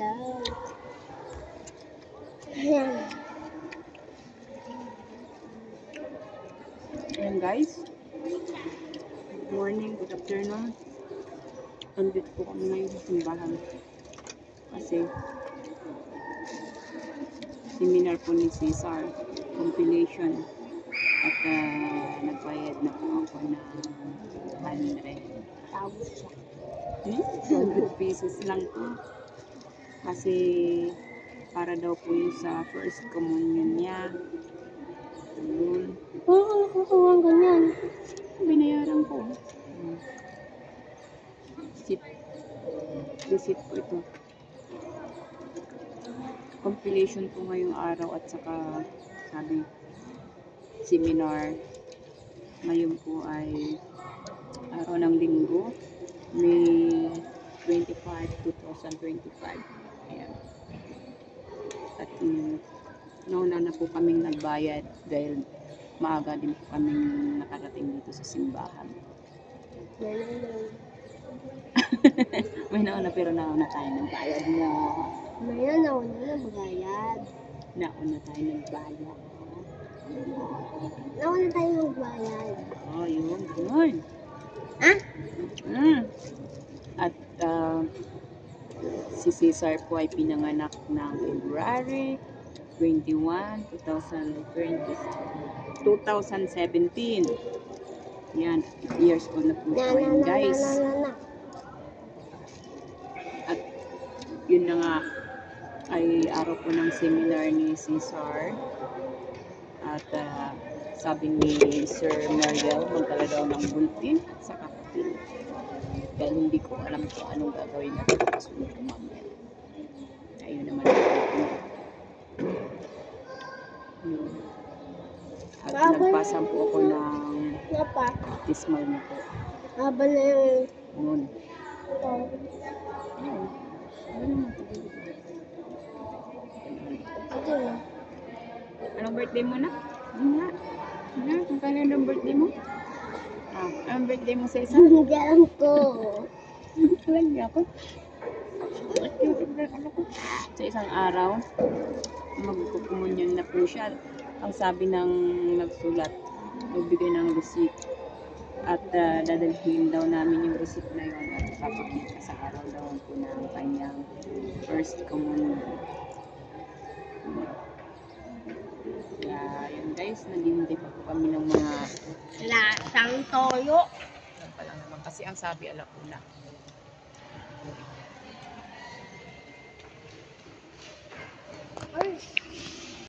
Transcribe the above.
lang. Ayan. Ayan guys. Good morning, good afternoon. Andito po kami ngayon sa simbahan. Kasi seminar po ni Cesar, compilation. At nagbayad na po ako ng 100. Tawag siya. 200 pesos lang po. Kasi para daw po yung sa first communion niya. Ayun. Oo, nakukuha ang ganyan. Binayaran ko. Receipt po ito. Compilation po ngayong araw at saka sabi seminar. Ngayon po ay araw ng linggo, May 25, 2025. Ayan. At nauna na po kaming nagbayad dahil maaga din po kaming nakarating dito sa simbahan. May nauna pero nauna tayo nagbayad na. Maya nauna na magbayad. Nauna tayo nagbayad. Nauna tayo magbayad. Oh, yun. Ganun. Ha? At si Cesar po ay pinanganak ng February 21, 2017. Yan, years old na po siya ngayon, guys. At yun na nga, ay araw po ng seminar ni Cesar. At sabi ni Sir Mariel, magdala daw ng bulletin at saka papel. Dahil hindi ko alam kung anong gagawin natin kasunod ko mamaya. Ayun naman. At nagpasa po ako ng baptismal na po. Haba na yung... Noon. Oh. Ayun. Ayun naman. Ito na. Anong birthday mo na? Nga. Nga, kung kailan ang birthday mo? Anong birthday mo sa isa? Hindi alam ko. Alam niya ako. Sa isang araw, magkukumunyon na po siya. Ang sabi ng nagsulat, magbigay ng receipt. At dadalhin daw namin yung receipt na yun at papakita sa araw daw po ng kanyang first communion. Kaya yun guys, naghihintay pa po kami ng mga Lasang toyo. yan pa lang naman kasi ang sabi alauna. Ay.